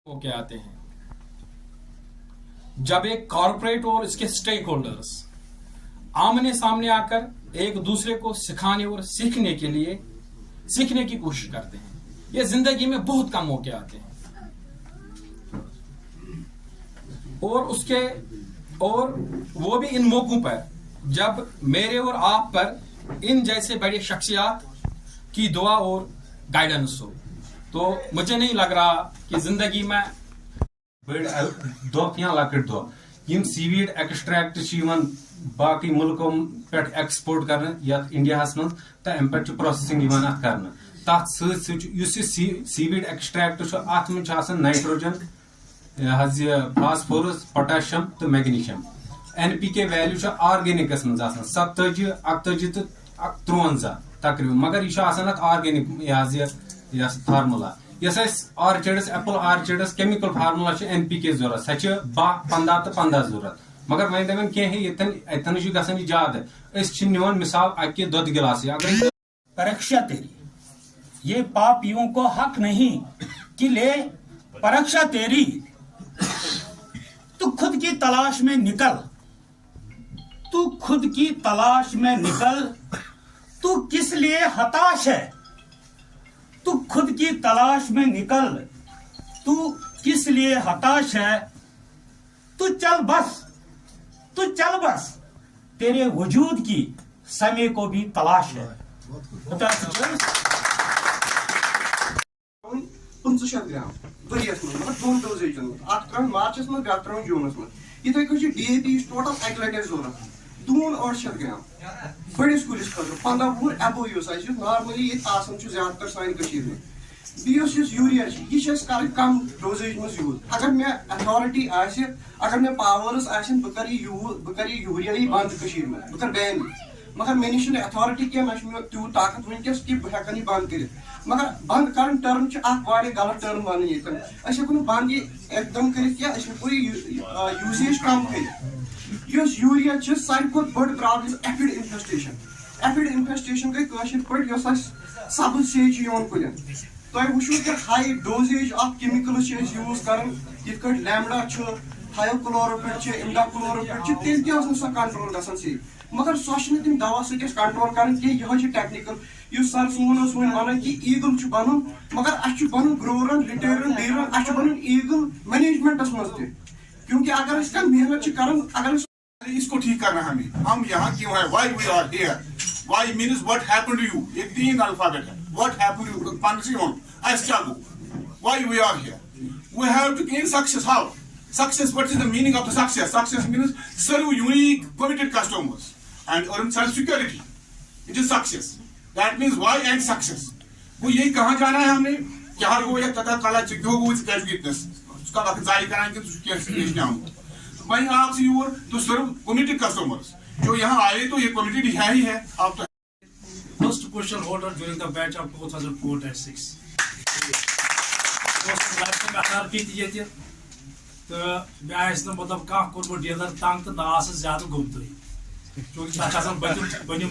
होके आते हैं जब एक कॉरपोरेट और इसके स्टेक होल्डर्स आमने सामने आकर एक दूसरे को सिखाने और सीखने की कोशिश करते हैं। ये जिंदगी में बहुत कम मौके आते हैं और वो भी इन मौकों पर जब मेरे और आप पर इन जैसे बड़े शख्सियात की दुआ और गाइडेंस हो। तो मुझे नहीं लग रहा कि जिंदगी में बड़ दो या लकट दो यम सीवीड एक्सट्रैक्ट बाकी मुल्कों पे एक्सपोर्ट कर इंडिया मं तो अम पे प्रोसेसिंग कर तथ सीवीड एक्सट्रैक्ट अत नाइट्रोजन फास्फोरस पोटाशियम तो मैग्नीशियम NPK वैल्यू ऑर्गेनिकस मं 27 41 तो 53 तकरीबन मगर यह organic formula orchids Apple orchids chemical formula NPK जरूरत सह 10 15 तो 15 जरूरत मगर वह दपन कतन ज्यादा निवान मिसाल अकि दुध गिलास अगर परीक्षा तेरी ये पापियों को हक नहीं कि ले परीक्षा तेरी। तू खुद की तलाश में निकल, तू खुद की तलाश में निकल, तू किस लिए हताश है, तू खुद की तलाश में निकल, तू किस लिए हताश है, तू चल बस, तेरे वजूद की समय को भी तलाश है। 500 ग्राम वरियस मं मतलब 2 डोजेजन मं मार्चस मं ब्या जूनस मं इथे DAP टोटल 1 लट जरूरत 200 ग्राम बड़िस कुलिस खतर 15 वुर एबो नॉर्मली ये ज्यादातर सान में यूरिया यह कर कम डोजेज मं यूज अगर मे अथॉरिटी अगर मे पावर्स बह कर यूरिया बंद में बह कर बैन मगर मे निश अथॉरिटी क्या मे तूत ताकत वनकस कि बह हेकन बंद कर मगर बंद कर टर्म गलत टर्म वन ये बंद एकदम कर यूसेज कम कर यूरिया सारे बड़ प्रॉब्लम एफिड इन्फेस्टेशन गई पे सब्ज सेज कुलन तुम वो कि high doses of chemicals use कर लैमडा थायोक्लोरोपिड इमडाक्लोरोपिड तेल सह कंट्रोल ग से मगर सो तम दवा कंट्रोल कर टेक्निकल सर सोन वन कि ईगल बन मगर अ बन ग्रोवरन रिटेलरन डीलरन अ बन ईगल मैनेजमेंटस मज क्योंकि अगर मेहनत कर अगर इसको ठीक करना हम यहाँ क्यों है why we are here why means what happened to you एक 3 अल्फाबेट है व्हाट हैपेंड टू पंसियोन अस्चागो why we are here we have to gain success how success what is the meaning of the success means serve unique committed customers and earn self security it is success that means why and success वो यही कहाँ जाना है हमने क्या गो या तथा कला चिक्यो गो इस कैश गिटनेस उसका वक्त जारी कराएंगे तो कैश देश क्या होगा तो भाई आप से यूर तो सर्व कमिटेड कस्टमर्स जो यहाँ आए तो ये कमिटेड है ही है आप तो first position holder during the batch of 2004-06 तो मैं मतलब कह कोर्ट डीलर तंग तो ना ज्यादा घूमत चूंकि बनिम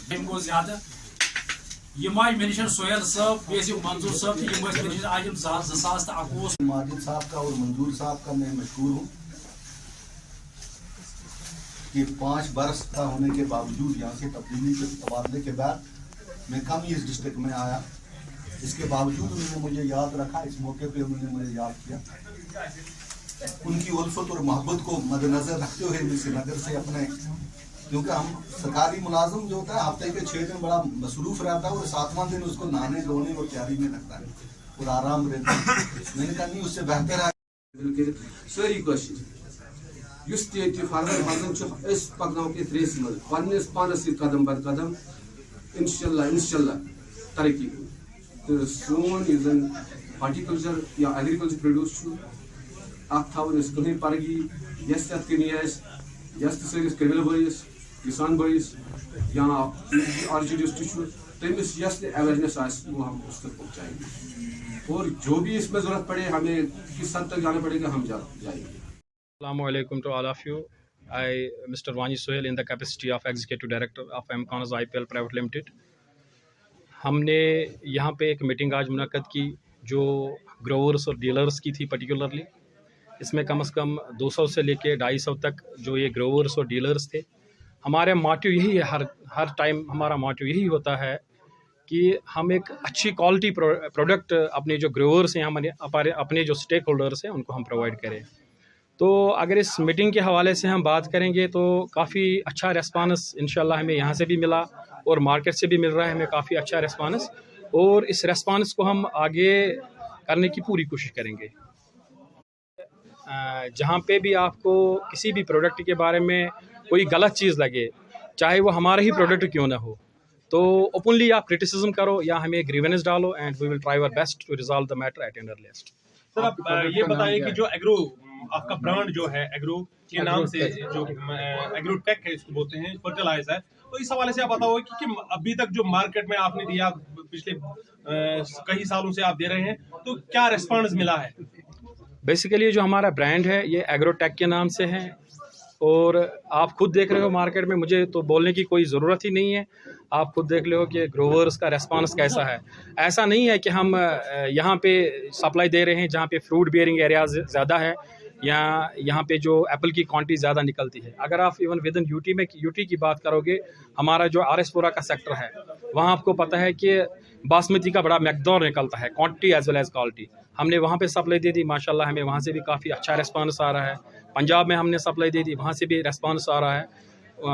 तम गो ज्यादा मे निश सोहेल साहब बे मंजूर साहब तो मे आज 2021 माजिद साहब का और मंजूर साहब का मैं मशहूर हूँ कि 5 बरस का होने के बावजूद यहाँ से तब्दीली के तबादले के बाद मैं कम ही इस डिस्ट्रिक्ट में आया। इसके बावजूद उन्होंने मुझे याद रखा, इस मौके पे उन्होंने मुझे याद किया। उनकी उल्फत और मोहब्बत को मद्देनजर रखते हुए श्रीनगर से अपने, क्योंकि हम सरकारी मुलाजिम जो होता है हफ्ते के 6 दिन बड़ा मसरूफ रहता है और 7वां दिन उसको नहाने धोने और तैयारी में लगता है और आराम रहता है। मैंने कहा नहीं, उससे बेहतर है सारी कोशिश पकनो के रेस मज पन्नस पानस कदम बर कदम इंशाल्लाह तरक्की तो सोन यन हॉर्टिकल्चर या एग्रीकल्चर प्रोड्यूस कहीं परगी यस तथ कमी यस तस कमिल भैस किसान भैस या आर्चिडिस्ट तमिस यस अवेयरनेस वो हम उस तक पहुँचाएंगे और जो भी इसमें जरूरत पड़े हमें किस हद तक जाना पड़ेगा हम जाएंगे। Assalamu alaikum to all of you. I, Mr. Wani Sohail, in the capacity of Executive Director of MCONS IPL Private Limited. हमने यहाँ पे एक मीटिंग आज मुनक्कद की जो ग्रोवर्स और डीलर्स की थी पर्टिकुलरली। इसमें कम से कम 200 से लेके 250 तक जो ये ग्रोवर्स और डीलर्स थे। हमारा मोटिव यही है, हर टाइम हमारा मोटिव यही होता है कि हम एक अच्छी क्वालिटी प्रोडक्ट अपने जो ग्रोवर्स हैं, हमारे अपने जो स्टेक होल्डर्स हैं, उनको हम प्रोवाइड करें। तो अगर इस मीटिंग के हवाले से हम बात करेंगे तो काफ़ी अच्छा रेस्पॉन्स इंशाल्लाह हमें यहाँ से भी मिला और मार्केट से भी मिल रहा है हमें काफ़ी अच्छा रेस्पॉन्स, और इस रेस्पॉन्स को हम आगे करने की पूरी कोशिश करेंगे। जहाँ पे भी आपको किसी भी प्रोडक्ट के बारे में कोई गलत चीज़ लगे, चाहे वो हमारा ही प्रोडक्ट क्यों ना हो, तो ओपनली आप क्रिटिसिज्म करो या हमें ग्रीवेंस डालो and we will try our best to resolve the matter at an earliest. Sir आप ये बताइए कि जो एग्रो आपका ब्रांड जो है एग्रो के नाम से जो एग्रो टेक है इसको बोलते हैं, फर्टिलाइजर, तो इस हवाले से आप बताओ कि अभी तक जो मार्केट में आपने दिया, पिछले कई सालों से आप दे रहे हैं, तो क्या रिस्पॉन्स मिला है? बेसिकली जो हमारा ब्रांड है ये एग्रोटेक के नाम से है, और आप खुद देख रहे हो मार्केट में, मुझे तो बोलने की कोई ज़रूरत ही नहीं है। आप खुद देख लो कि ग्रोवर्स का रेस्पॉन्स कैसा है। ऐसा नहीं है कि हम यहाँ पे सप्लाई दे रहे हैं जहाँ पे फ्रूट बियरिंग एरियाज ज़्यादा है या यहाँ पे जो एप्पल की क्वांटिटी ज़्यादा निकलती है। अगर आप इवन विद इन यूटी की बात करोगे, हमारा जो आरएसपुरा का सेक्टर है वहाँ आपको पता है कि बासमती का बड़ा मैकदौर निकलता है, quantity as well as quality. हमने वहाँ पे सप्लाई दे दी, माशाल्लाह हमें वहाँ से भी काफ़ी अच्छा रिस्पांस आ रहा है। पंजाब में हमने सप्लाई दे दी, वहाँ से भी रिस्पांस आ रहा है।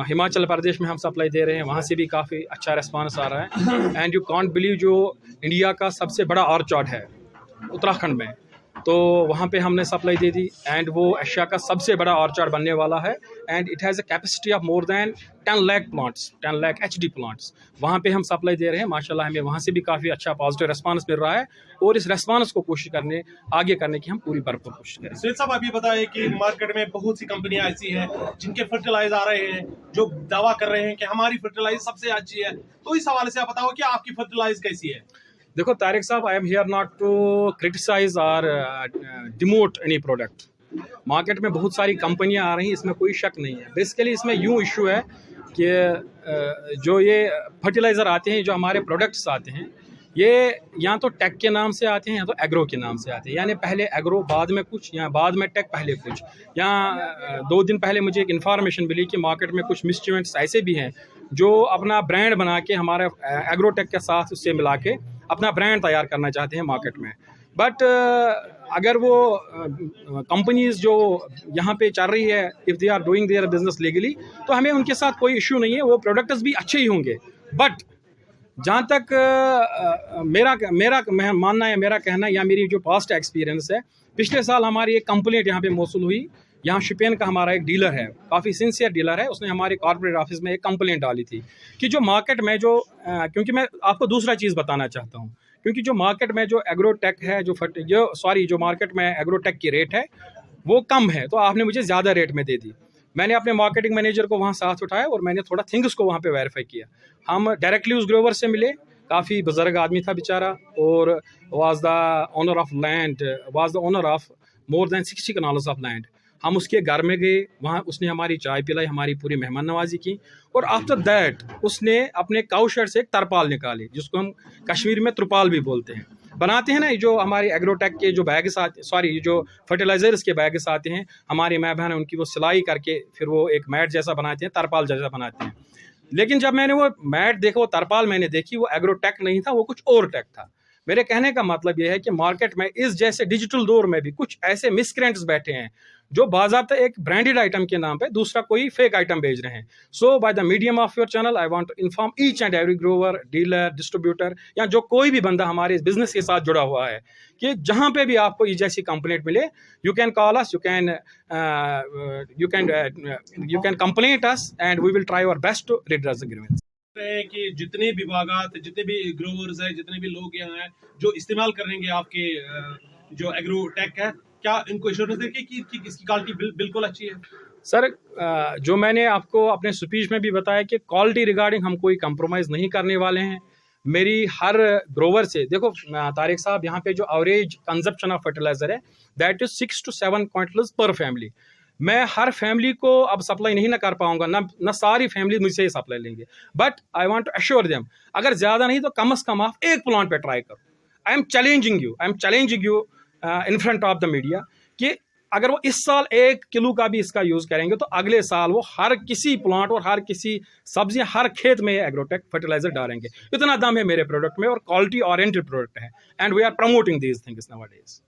हिमाचल प्रदेश में हम सप्लाई दे रहे हैं, वहाँ से भी काफ़ी अच्छा रिस्पांस आ रहा है। एंड यू कांट बिलीव, जो इंडिया का सबसे बड़ा ऑर्चार्ड है उत्तराखंड में, तो वहाँ पे हमने सप्लाई दे दी एंड वो एशिया का सबसे बड़ा ऑर्चार्ड बनने वाला है। And it has a capacity of more than 10 lakh plants, 10 lakh HD plants. वहाँ पे हम सप्लाई दे रहे हैं, माशाल्लाह हमें वहाँ से भी काफ़ी अच्छा पॉजिटिव रेस्पॉन्स मिल रहा है, और इस रेस्पॉन्स को आगे करने की हम पूरी भरपूर कोशिश करें। सुनील साहब, आप ये बताएं कि मार्केट में बहुत सी कंपनियां ऐसी हैं जिनके फर्टिलाइजर आ रहे हैं, जो दावा कर रहे हैं कि हमारी फर्टिलाइजर सबसे अच्छी है, तो इस हवाले से आप बताओ कि आपकी फर्टिलाइजर कैसी है? देखो तारिक साहब, I am here not to criticise और डिमोट एनी प्रोडक्ट। मार्केट में बहुत सारी कंपनियां आ रही हैं, इसमें कोई शक नहीं है। बेसिकली इसमें यूँ इशू है कि जो ये फर्टिलाइज़र आते हैं, जो हमारे प्रोडक्ट्स आते हैं, ये या तो टेक के नाम से आते हैं या तो एग्रो के नाम से आते हैं। यानी पहले एग्रो, बाद में कुछ, या बाद में टेक, पहले कुछ। या 2 दिन पहले मुझे एक इन्फॉर्मेशन मिली कि मार्केट में कुछ मिसच्यूएंट्स ऐसे भी हैं जो अपना ब्रांड बना के हमारे एग्रोटेक के साथ उससे मिला के अपना ब्रांड तैयार करना चाहते हैं मार्केट में। बट अगर वो कंपनीज जो यहाँ पे चल रही है, if they are doing their business legally, तो हमें उनके साथ कोई इशू नहीं है, वो प्रोडक्ट्स भी अच्छे ही होंगे। बट जहाँ तक मेरा मानना है, मेरा कहना है, या मेरी जो पास्ट एक्सपीरियंस है, पिछले साल हमारी एक कंप्लेंट यहाँ पे मौसूल हुई। यहाँ शिपेन का हमारा एक डीलर है, काफ़ी सिंसियर डीलर है, उसने हमारे कॉर्पोरेट ऑफिस में एक कंप्लेंट डाली थी कि जो मार्केट में जो क्योंकि मैं आपको दूसरा चीज़ बताना चाहता हूँ, क्योंकि जो मार्केट में जो एग्रोटेक है, जो मार्केट में एग्रोटेक की रेट है वो कम है, तो आपने मुझे ज़्यादा रेट में दे दी। मैंने अपने मार्केटिंग मैनेजर को वहाँ साथ उठाया और मैंने थोड़ा थिंग्स को वहाँ पे वेरीफाई किया। हम डायरेक्टली उस ग्रोवर से मिले, काफ़ी बुजुर्ग आदमी था बेचारा, और was the owner of more than 60 canals of land. हम उसके घर में गए, वहाँ उसने हमारी चाय पिलाई, हमारी पूरी मेहमान नवाजी की, और आफ्टर दैट उसने अपने काउ शेड से एक तरपाल निकाली, जिसको हम कश्मीर में त्रिपाल भी बोलते हैं, बनाते हैं ना। जो हमारे एग्रोटेक के जो बैग्स आते, जो फर्टिलाइजर्स के बैग्स आते हैं, हमारी माँ बहन उनकी वो सिलाई करके फिर वो एक मैट जैसा बनाते हैं, तरपाल जैसा बनाते हैं। लेकिन जब मैंने वो मैट देखा, वो तरपाल मैंने देखी, वो एग्रोटेक नहीं था, वो कुछ और टेक था। मेरे कहने का मतलब यह है कि मार्केट में इस जैसे डिजिटल दौर में भी कुछ ऐसे मिसक्रेंट्स बैठे हैं जो बाज़ाब्ता एक ब्रांडेड आइटम के नाम पे दूसरा कोई फेक आइटम बेच रहे हैं। So by the medium of your channel I want to inform each and every grower, dealer, distributor, या जो कोई भी बंदा हमारे इस बिजनेस के साथ जुड़ा हुआ है, कि जहाँ पे भी आपको ये जैसी कंप्लेंट मिले, you can call us, you can complaint us and we will try our best to redress the grievance. कि जितने विभागात, जितने भी ग्रोवर्स हैं, जितने भी लोग यहाँ हैं जो इस्तेमाल करेंगे आपके जो एग्रोटेक है, क्या इनको एश्योरेंस देंगे कि इसकी क्वालिटी बिल्कुल अच्छी है? सर, जो मैंने आपको अपने स्पीच में भी बताया कि क्वालिटी रिगार्डिंग हम कोई कंप्रोमाइज़ नहीं करने वाले हैं। मेरी हर ग्रोवर से, देखो तारिक साहब, यहाँ पे जो एवरेज कंजप्शन ऑफ फर्टिलाइजर है दैट इज 6 to 7 क्विंटल्स पर फैमिली। मैं हर फैमिली को अब सप्लाई नहीं ना कर पाऊंगा, ना सारी फैमिली मुझसे ही सप्लाई लेंगे, but I want to assure them, अगर ज़्यादा नहीं तो कम से कम आप एक प्लांट पे ट्राई करो। I am challenging you in front of the media कि अगर वो इस साल 1 किलो का भी इसका यूज़ करेंगे तो अगले साल वो हर किसी प्लांट और हर किसी सब्जियां हर खेत में एग्रोटेक फर्टिलाइजर डालेंगे। इतना दम है मेरे प्रोडक्ट में और क्वालिटी ओरिएंटेड प्रोडक्ट है, and we are promoting these things nowadays.